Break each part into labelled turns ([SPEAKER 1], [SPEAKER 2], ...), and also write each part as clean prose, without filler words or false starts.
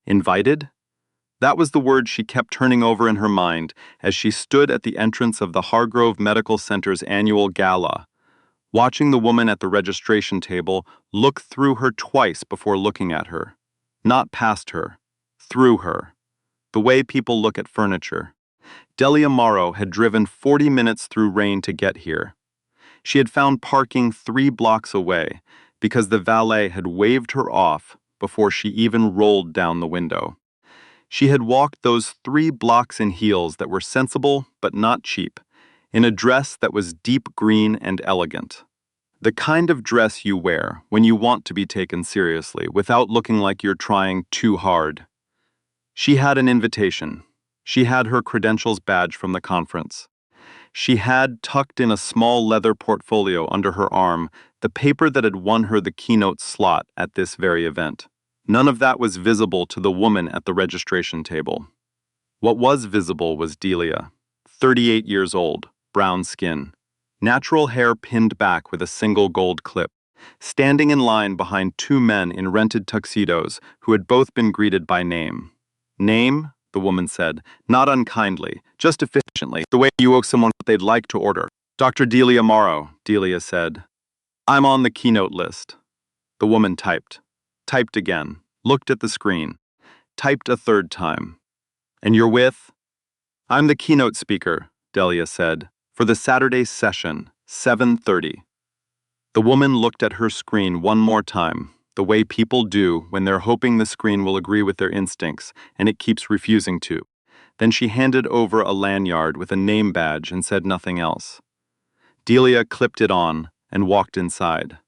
[SPEAKER 1] Invited? That was the word she kept turning over in her mind as she stood at the entrance of the Hargrove Medical Center's annual gala, watching the woman at the registration table look through her twice before looking at her. Not past her, through her. The way people look at furniture. Delia Morrow had driven 40 minutes through rain to get here. She had found parking 3 blocks away because the valet had waved her off before she even rolled down the window. She had walked those 3 blocks in heels that were sensible but not cheap, in a dress that was deep green and elegant. The kind of dress you wear when you want to be taken seriously without looking like you're trying too hard. She had an invitation. She had her credentials badge from the conference. She had, tucked in a small leather portfolio under her arm, the paper that had won her the Keynot slot at this very event. None of that was visible to the woman at the registration table. What was visible was Delia, 38 years old, brown skin, natural hair pinned back with a single gold clip, standing in line behind 2 men in rented tuxedos who had both been greeted by name. Name? The woman said, not unkindly, just efficiently, the way you owe someone what they'd like to order. Dr. Delia Morrow, Delia said. I'm on the Keynot list. The woman typed again, looked at the screen, typed a 3rd time. And you're with? I'm the keynote speaker, Delia said, for the Saturday session, 7:30. The woman looked at her screen one more time, the way people do when they're hoping the screen will agree with their instincts, and it keeps refusing to. Then she handed over a lanyard with a name badge and said nothing else. Delia clipped it on and walked inside.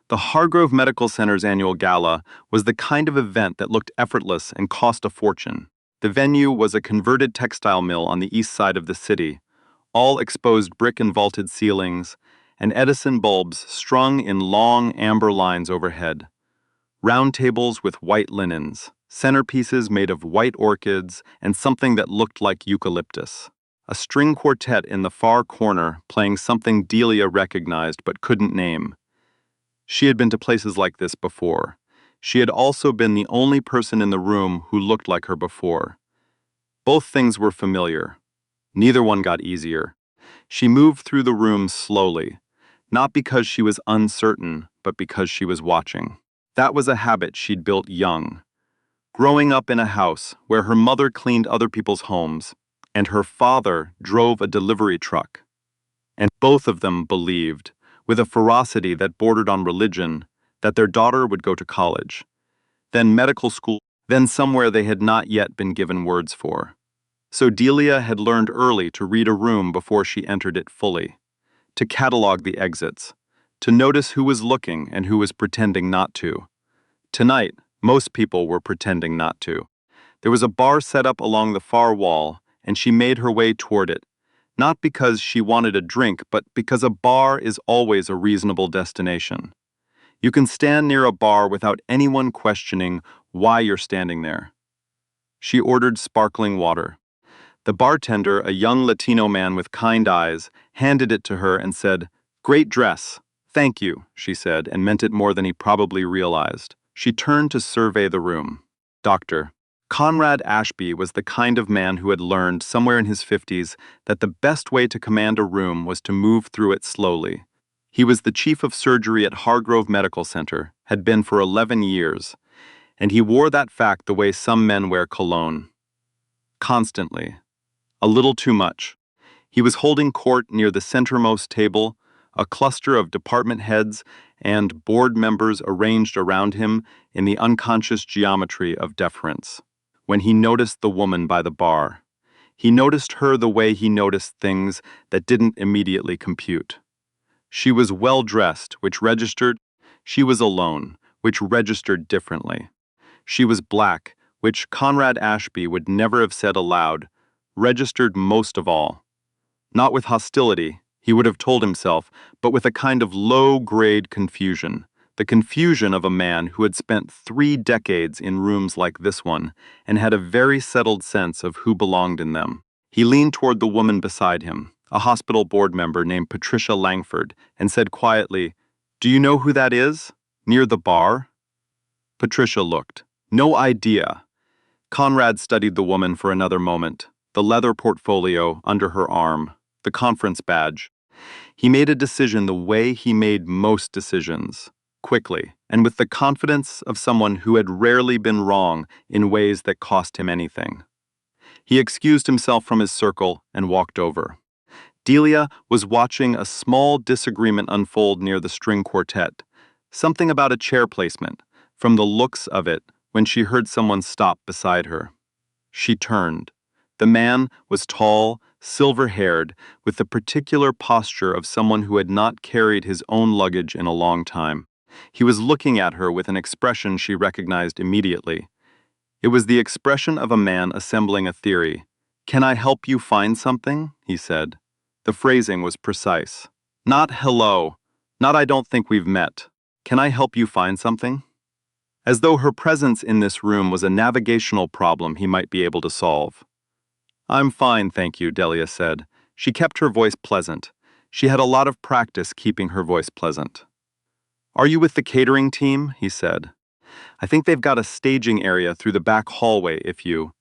[SPEAKER 1] The Hargrove Medical Center's annual gala was the kind of event that looked effortless and cost a fortune. The venue was a converted textile mill on the east side of the city, all exposed brick and vaulted ceilings, and Edison bulbs strung in long amber lines overhead. Round tables with white linens, centerpieces made of white orchids, and something that looked like eucalyptus. A string quartet in the far corner playing something Delia recognized but couldn't name. She had been to places like this before. She had also been the only person in the room who looked like her before. Both things were familiar. Neither one got easier. She moved through the room slowly, not because she was uncertain, but because she was watching. That was a habit she'd built young. Growing up in a house where her mother cleaned other people's homes, and her father drove a delivery truck. And both of them believed, with a ferocity that bordered on religion, that their daughter would go to college, then medical school, then somewhere they had not yet been given words for. So Delia had learned early to read a room before she entered it fully, to catalog the exits, to notice who was looking and who was pretending not to. Tonight, most people were pretending not to. There was a bar set up along the far wall, and she made her way toward it, not because she wanted a drink, but because a bar is always a reasonable destination. You can stand near a bar without anyone questioning why you're standing there. She ordered sparkling water. The bartender, a young Latino man with kind eyes, handed it to her and said, "Great dress. Thank you," she said, and meant it more than he probably realized. She turned to survey the room. Dr. Conrad Ashby was the kind of man who had learned, somewhere in his 50s, that the best way to command a room was to move through it slowly. He was the chief of surgery at Hargrove Medical Center, had been for 11 years, and he wore that fact the way some men wear cologne. Constantly. A little too much. He was holding court near the centermost table, a cluster of department heads and board members arranged around him in the unconscious geometry of deference. When he noticed the woman by the bar, he noticed her the way he noticed things that didn't immediately compute. She was well-dressed, which registered. She was alone, which registered differently. She was black, which Conrad Ashby would never have said aloud, registered most of all. Not with hostility, he would have told himself, but with a kind of low-grade confusion, the confusion of a man who had spent 3 decades in rooms like this one and had a very settled sense of who belonged in them. He leaned toward the woman beside him, a hospital board member named Patricia Langford, and said quietly, "Do you know who that is? Near the bar?" Patricia looked. "No idea." Conrad studied the woman for another moment, the leather portfolio under her arm, the conference badge. He made a decision the way he made most decisions, quickly, and with the confidence of someone who had rarely been wrong in ways that cost him anything. He excused himself from his circle and walked over. Delia was watching a small disagreement unfold near the string quartet, something about a chair placement, from the looks of it when she heard someone stop beside her. She turned. The man was tall, silver-haired, with the particular posture of someone who had not carried his own luggage in a long time. He was looking at her with an expression she recognized immediately. It was the expression of a man assembling a theory. "Can I help you find something?" he said. The phrasing was precise. Not "hello," not "I don't think we've met." "Can I help you find something?" As though her presence in this room was a navigational problem he might be able to solve. "I'm fine, thank you," Delia said. She kept her voice pleasant. She had a lot of practice keeping her voice pleasant. "Are you with the catering team?" he said. "I think they've got a staging area through the back hallway if you—"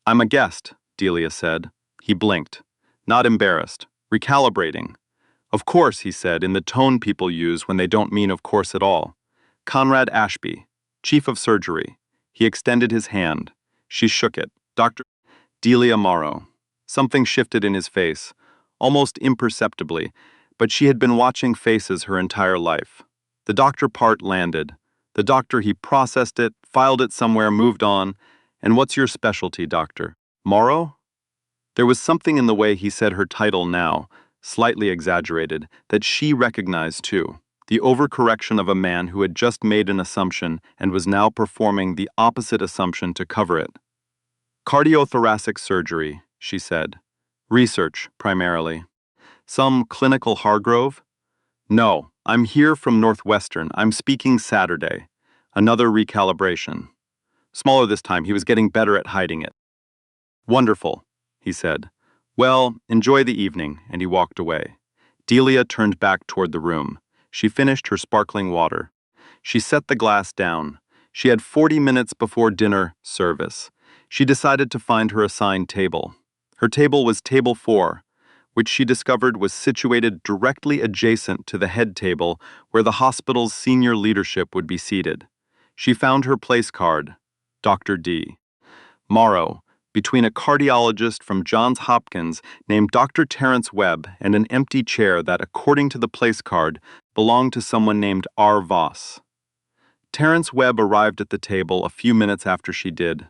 [SPEAKER 1] "I'm a guest," Delia said. He blinked. Not embarrassed. Recalibrating. "Of course," he said, in the tone people use when they don't mean of course at all. "Conrad Ashby, Chief of Surgery." He extended his hand. She shook it. "Dr. Delia Morrow." Something shifted in his face, almost imperceptibly, but she had been watching faces her entire life. The doctor part landed. The doctor, he processed it, filed it somewhere, moved on. "And what's your specialty, Doctor? Morrow?" There was something in the way he said her title now, slightly exaggerated, that she recognized too. The overcorrection of a man who had just made an assumption and was now performing the opposite assumption to cover it. "Cardiothoracic surgery," she said. "Research, primarily." "Some clinical Hargrove?" "No, I'm here from Northwestern. I'm speaking Saturday." Another recalibration. Smaller this time, he was getting better at hiding it. "Wonderful," he said. "Well, enjoy the evening," and he walked away. Delia turned back toward the room. She finished her sparkling water. She set the glass down. She had 40 minutes before dinner service. She decided to find her assigned table. Her table was table 4, which she discovered was situated directly adjacent to the head table where the hospital's senior leadership would be seated. She found her place card, Dr. D. Morrow, between a cardiologist from Johns Hopkins named Dr. Terence Webb and an empty chair that, according to the place card, belonged to someone named R. Voss. Terence Webb arrived at the table a few minutes after she did.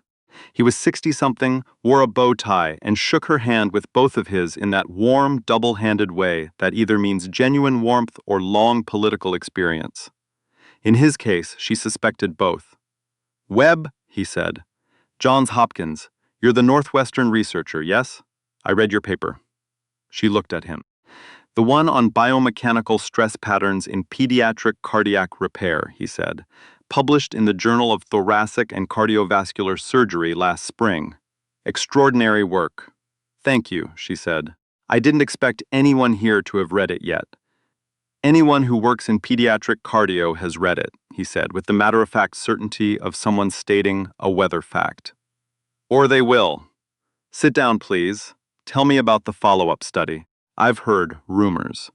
[SPEAKER 1] He was 60-something, wore a bow tie, and shook her hand with both of his in that warm, double-handed way that either means genuine warmth or long political experience. In his case, she suspected both. "Webb," he said. "Johns Hopkins. You're the Northwestern researcher, yes? I read your paper." She looked at him. "The one on biomechanical stress patterns in pediatric cardiac repair," he said, "published in the Journal of Thoracic and Cardiovascular Surgery last spring. Extraordinary work." "Thank you," she said. "I didn't expect anyone here to have read it yet." "Anyone who works in pediatric cardio has read it," he said, with the matter-of-fact certainty of someone stating a weather fact. "Or they will. Sit down, please. Tell me about the follow-up study. I've heard rumors."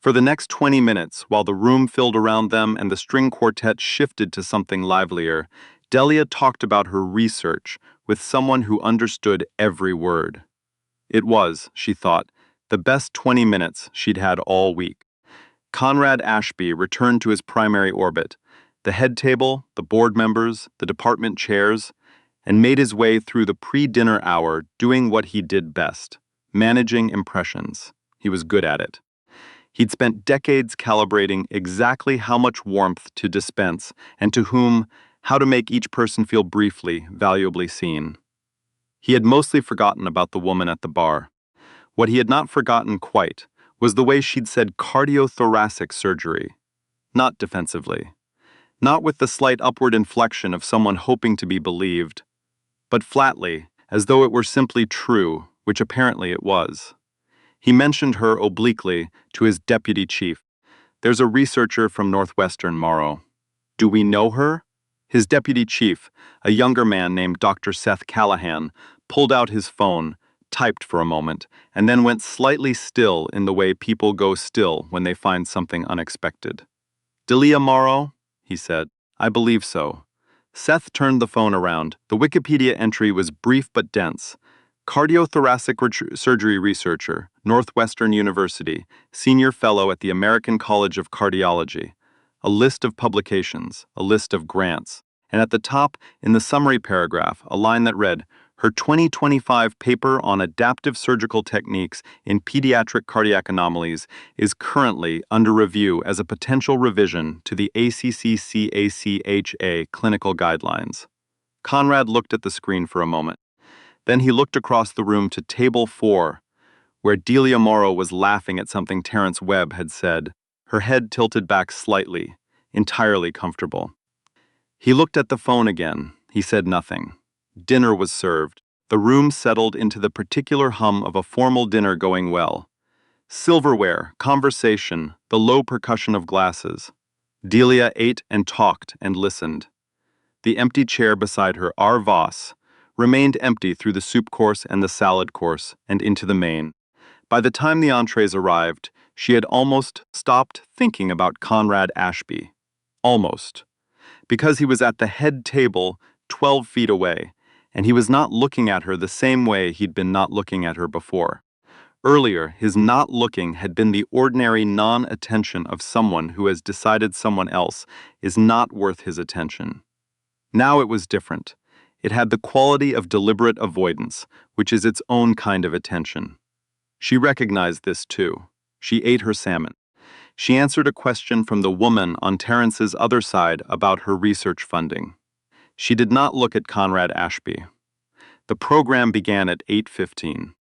[SPEAKER 1] For the next 20 minutes, while the room filled around them and the string quartet shifted to something livelier, Delia talked about her research with someone who understood every word. It was, she thought, the best 20 minutes she'd had all week. Conrad Ashby returned to his primary orbit, the head table, the board members, the department chairs, and made his way through the pre-dinner hour doing what he did best, managing impressions. He was good at it. He'd spent decades calibrating exactly how much warmth to dispense and to whom, how to make each person feel briefly, valuably seen. He had mostly forgotten about the woman at the bar. What he had not forgotten quite was the way she'd said cardiothoracic surgery. Not defensively. Not with the slight upward inflection of someone hoping to be believed, but flatly, as though it were simply true, which apparently it was. He mentioned her obliquely to his deputy chief. "There's a researcher from Northwestern, Morrow." "Do we know her?" His deputy chief, a younger man named Dr. Seth Callahan, pulled out his phone, typed for a moment, and then went slightly still in the way people go still when they find something unexpected. "Delia Morrow?" he said. "I believe so." Seth turned the phone around. The Wikipedia entry was brief but dense. Cardiothoracic surgery researcher, Northwestern University, senior fellow at the American College of Cardiology. A list of publications, a list of grants, and at the top, in the summary paragraph, a line that read, "Her 2025 paper on adaptive surgical techniques in pediatric cardiac anomalies is currently under review as a potential revision to the ACC-CACHA clinical guidelines." Conrad looked at the screen for a moment. Then he looked across the room to Table 4, where Delia Morrow was laughing at something Terence Webb had said, her head tilted back slightly, entirely comfortable. He looked at the phone again. He said nothing. Dinner was served. The room settled into the particular hum of a formal dinner going well. Silverware, conversation, the low percussion of glasses. Delia ate and talked and listened. The empty chair beside her, R. Voss, remained empty through the soup course and the salad course and into the main. By the time the entrees arrived, she had almost stopped thinking about Conrad Ashby. Almost. Because he was at the head table 12 feet away, and he was not looking at her the same way he'd been not looking at her before. Earlier, his not looking had been the ordinary non-attention of someone who has decided someone else is not worth his attention. Now it was different. It had the quality of deliberate avoidance, which is its own kind of attention. She recognized this too. She ate her salmon. She answered a question from the woman on Terence's other side about her research funding. She did not look at Conrad Ashby. The program began at 8:15.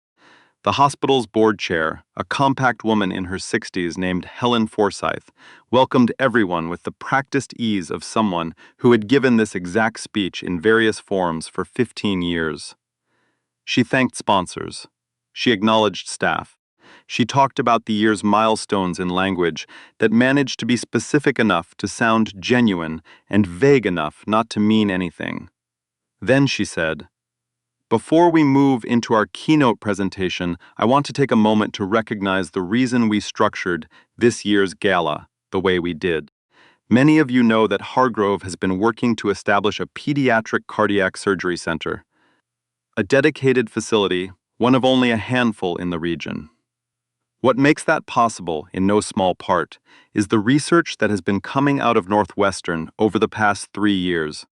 [SPEAKER 1] The hospital's board chair, a compact woman in her 60s named Helen Forsyth, welcomed everyone with the practiced ease of someone who had given this exact speech in various forms for 15 years. She thanked sponsors. She acknowledged staff. She talked about the year's milestones in language that managed to be specific enough to sound genuine and vague enough not to mean anything. Then she said, "Before we move into our keynote presentation, I want to take a moment to recognize the reason we structured this year's gala the way we did. Many of you know that Hargrove has been working to establish a pediatric cardiac surgery center, a dedicated facility, one of only a handful in the region. What makes that possible, in no small part, is the research that has been coming out of Northwestern over the past 3 years.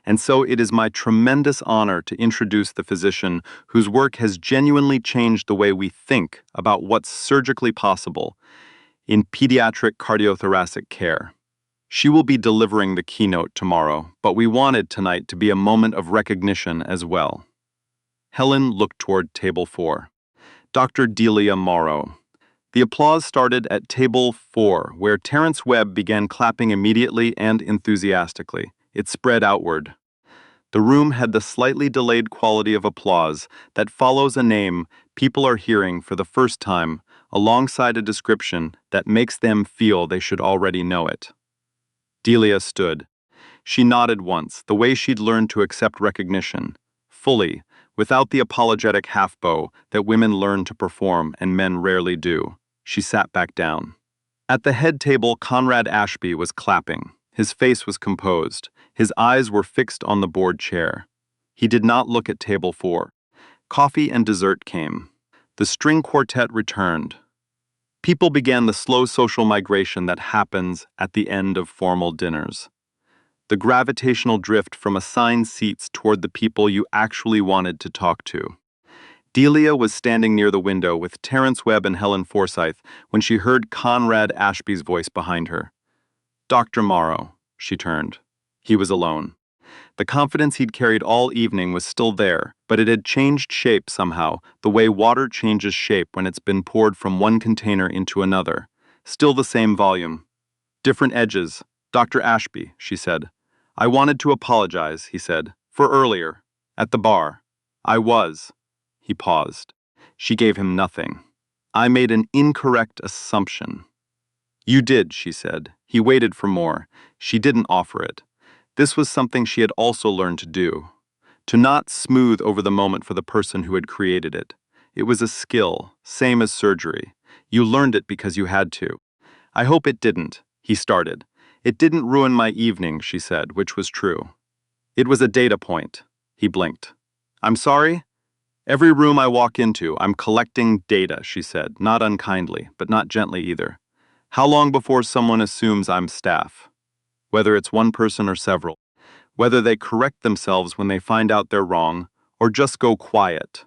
[SPEAKER 1] And so it is my tremendous honor to introduce the physician whose work has genuinely changed the way we think about what's surgically possible in pediatric cardiothoracic care. She will be delivering the keynote tomorrow, but we wanted tonight to be a moment of recognition as well." Helen looked toward Table 4. Dr. Delia Morrow. The applause started at Table 4, where Terence Webb began clapping immediately and enthusiastically. It spread outward. The room had the slightly delayed quality of applause that follows a name people are hearing for the first time, alongside a description that makes them feel they should already know it. Delia stood. She nodded once, the way she'd learned to accept recognition, fully, without the apologetic half-bow that women learn to perform and men rarely do. She sat back down. At the head table, Conrad Ashby was clapping. His face was composed. His eyes were fixed on the board chair. He did not look at Table 4. Coffee and dessert came. The string quartet returned. People began the slow social migration that happens at the end of formal dinners. The gravitational drift from assigned seats toward the people you actually wanted to talk to. Delia was standing near the window with Terence Webb and Helen Forsyth when she heard Conrad Ashby's voice behind her. "Dr. Morrow," she turned. He was alone. The confidence he'd carried all evening was still there, but it had changed shape somehow, the way water changes shape when it's been poured from one container into another. Still the same volume. "Different edges. Dr. Ashby," she said. "I wanted to apologize," he said, "for earlier. At the bar. I was." He paused. She gave him nothing. "I made an incorrect assumption." "You did," she said. He waited for more. She didn't offer it. This was something she had also learned to do. To not smooth over the moment for the person who had created it. It was a skill, same as surgery. You learned it because you had to. I hope it didn't, he started. It didn't ruin my evening, she said, which was true. It was a data point. He blinked. I'm sorry? Every room I walk into, I'm collecting data, she said, not unkindly, but not gently either. How long before someone assumes I'm staff? Whether it's one person or several. Whether they correct themselves when they find out they're wrong, or just go quiet.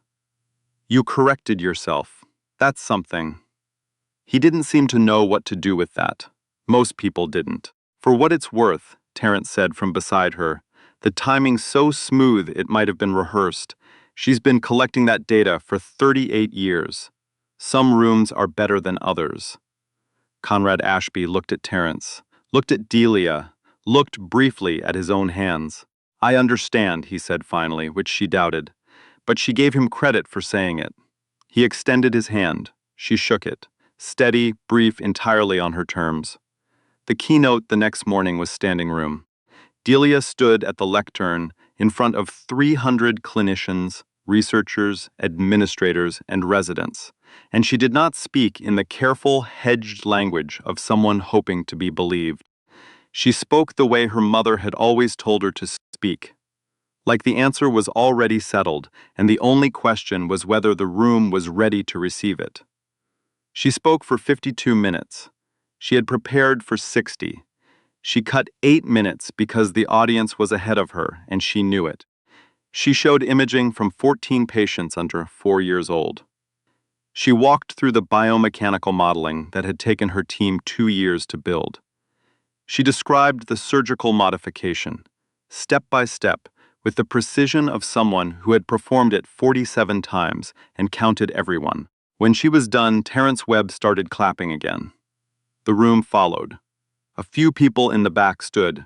[SPEAKER 1] You corrected yourself. That's something. He didn't seem to know what to do with that. Most people didn't. For what it's worth, Terrence said from beside her, the timing's so smooth it might have been rehearsed. She's been collecting that data for 38 years. Some rooms are better than others. Conrad Ashby looked at Terrence, looked at Delia, looked briefly at his own hands. I understand, he said finally, which she doubted. But she gave him credit for saying it. He extended his hand. She shook it. Steady, brief, entirely on her terms. The keynote the next morning was standing room. Delia stood at the lectern in front of 300 clinicians, researchers, administrators, and residents, and she did not speak in the careful, hedged language of someone hoping to be believed. She spoke the way her mother had always told her to speak, like the answer was already settled, and the only question was whether the room was ready to receive it. She spoke for 52 minutes. She had prepared for 60. She cut 8 minutes because the audience was ahead of her, and she knew it. She showed imaging from 14 patients under 4 years old. She walked through the biomechanical modeling that had taken her team 2 years to build. She described the surgical modification, step by step, with the precision of someone who had performed it 47 times and counted everyone. When she was done, Terrence Webb started clapping again. The room followed. A few people in the back stood.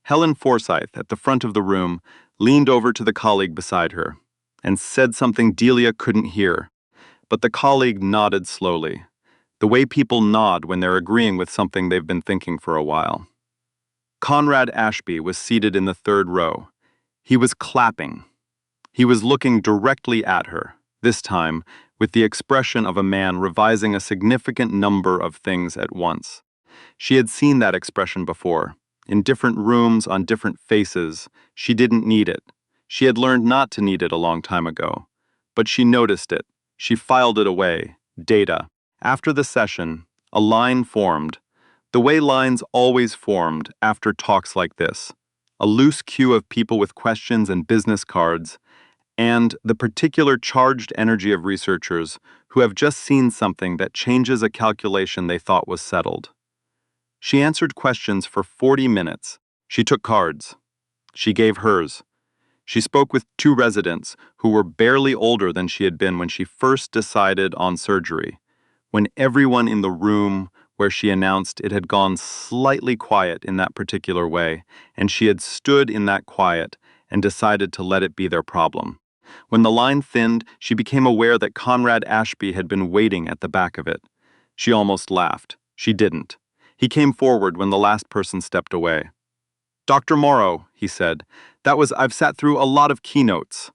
[SPEAKER 1] Helen Forsyth, at the front of the room, leaned over to the colleague beside her and said something Delia couldn't hear, but the colleague nodded slowly, the way people nod when they're agreeing with something they've been thinking for a while. Conrad Ashby was seated in the third row. He was clapping. He was looking directly at her, this time with the expression of a man revising a significant number of things at once. She had seen that expression before, in different rooms on different faces. She didn't need it. She had learned not to need it a long time ago. But she noticed it. She filed it away. Data. After the session, a line formed, the way lines always formed after talks like this. A loose queue of people with questions and business cards, and the particular charged energy of researchers who have just seen something that changes a calculation they thought was settled. She answered questions for 40 minutes. She took cards. She gave hers. She spoke with 2 residents who were barely older than she had been when she first decided on surgery, when everyone in the room where she announced it had gone slightly quiet in that particular way, and she had stood in that quiet and decided to let it be their problem. When the line thinned, she became aware that Conrad Ashby had been waiting at the back of it. She almost laughed. She didn't. He came forward when the last person stepped away. Dr. Morrow, he said, I've sat through a lot of keynotes.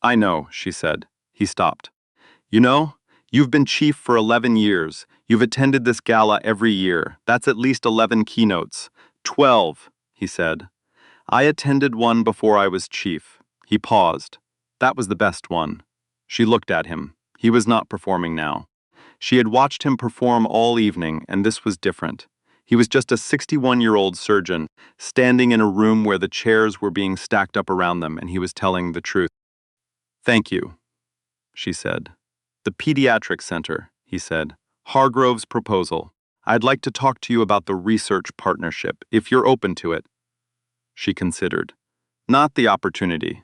[SPEAKER 1] I know, she said. He stopped. You know, you've been chief for 11 years. You've attended this gala every year. That's at least 11 keynotes. 12, he said. I attended one before I was chief. He paused. That was the best one. She looked at him. He was not performing now. She had watched him perform all evening, and this was different. He was just a 61-year-old surgeon, standing in a room where the chairs were being stacked up around them, and he was telling the truth. Thank you, she said. The Pediatric Center, he said. Hargrove's proposal. I'd like to talk to you about the research partnership, if you're open to it. She considered. Not the opportunity.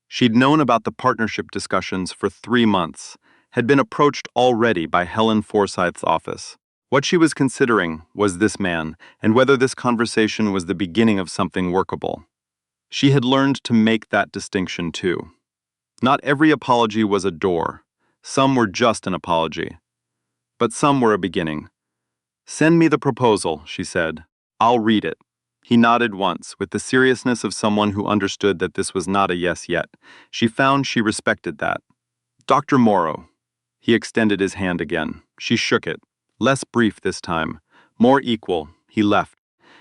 [SPEAKER 1] She'd known about the partnership discussions for 3 months, had been approached already by Helen Forsyth's office. What she was considering was this man, and whether this conversation was the beginning of something workable. She had learned to make that distinction too. Not every apology was a door. Some were just an apology. But some were a beginning. Send me the proposal, she said. I'll read it. He nodded once, with the seriousness of someone who understood that this was not a yes yet. She found she respected that. Dr. Morrow. He extended his hand again. She shook it. Less brief this time. More equal. He left.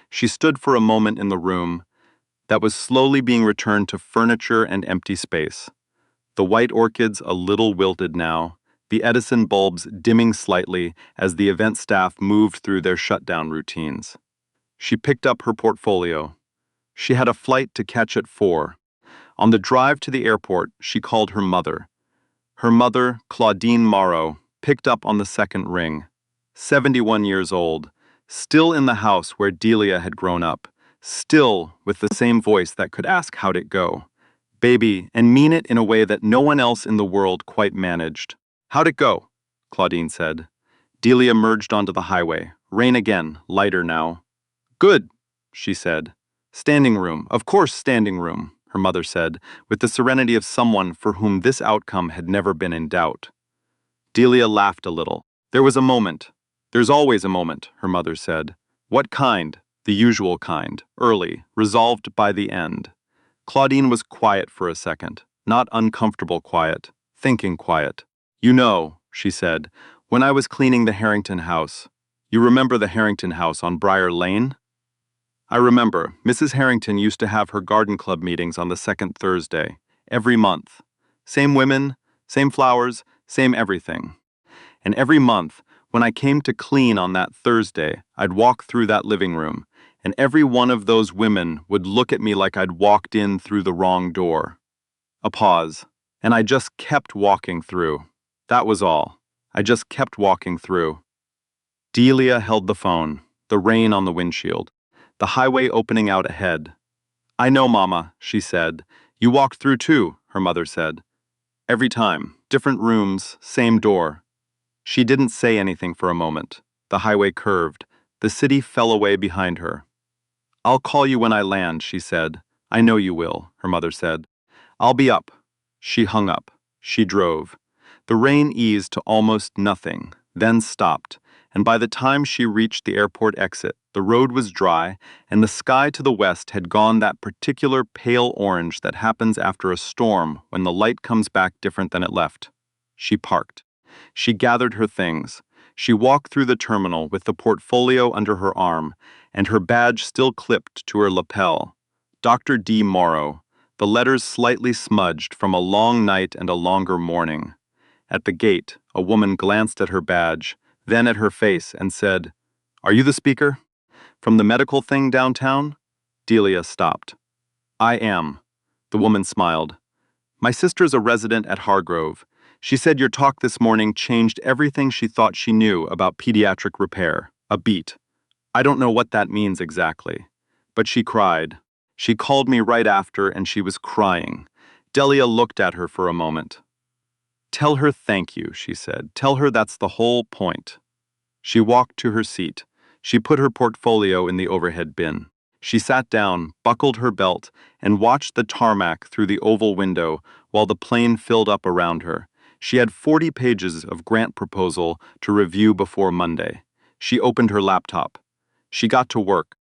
[SPEAKER 1] She stood for a moment in the room that was slowly being returned to furniture and empty space. The white orchids a little wilted now, the Edison bulbs dimming slightly as the event staff moved through their shutdown routines. She picked up her portfolio. She had a flight to catch at 4. On the drive to the airport, she called her mother. Her mother, Claudine Morrow, picked up on the second ring. 71 years old, still in the house where Delia had grown up, still with the same voice that could ask how'd it go. Baby, and mean it in a way that no one else in the world quite managed. How'd it go? Claudine said. Delia merged onto the highway. Rain again, lighter now. Good, she said. Standing room, of course standing room, her mother said, with the serenity of someone for whom this outcome had never been in doubt. Delia laughed a little. There was a moment. There's always a moment, her mother said. What kind? The usual kind, early, resolved by the end. Claudine was quiet for a second, not uncomfortable quiet, thinking quiet. You know, she said, when I was cleaning the Harrington house. You remember the Harrington house on Briar Lane? I remember. Mrs. Harrington used to have her garden club meetings on the second Thursday, every month. Same women, same flowers, same everything. And every month, when I came to clean on that Thursday, I'd walk through that living room, and every one of those women would look at me like I'd walked in through the wrong door. A pause, and I just kept walking through. That was all. I just kept walking through. Delia held the phone, the rain on the windshield, the highway opening out ahead. I know, Mama, she said. You walked through too, her mother said. Every time, different rooms, same door. She didn't say anything for a moment. The highway curved. The city fell away behind her. I'll call you when I land, she said. I know you will, her mother said. I'll be up. She hung up. She drove. The rain eased to almost nothing, then stopped, and by the time she reached the airport exit, the road was dry, and the sky to the west had gone that particular pale orange that happens after a storm when the light comes back different than it left. She parked. She gathered her things. She walked through the terminal with the portfolio under her arm, and her badge still clipped to her lapel. Dr. D. Morrow, the letters slightly smudged from a long night and a longer morning. At the gate, a woman glanced at her badge, then at her face, and said, Are you the speaker? From the medical thing downtown? Delia stopped. I am. The woman smiled. My sister's a resident at Hargrove. She said your talk this morning changed everything she thought she knew about pediatric repair. A beat. I don't know what that means exactly. But she cried. She called me right after and she was crying. Delia looked at her for a moment. Tell her thank you, she said. Tell her that's the whole point. She walked to her seat. She put her portfolio in the overhead bin. She sat down, buckled her belt, and watched the tarmac through the oval window while the plane filled up around her. She had 40 pages of grant proposal to review before Monday. She opened her laptop. She got to work.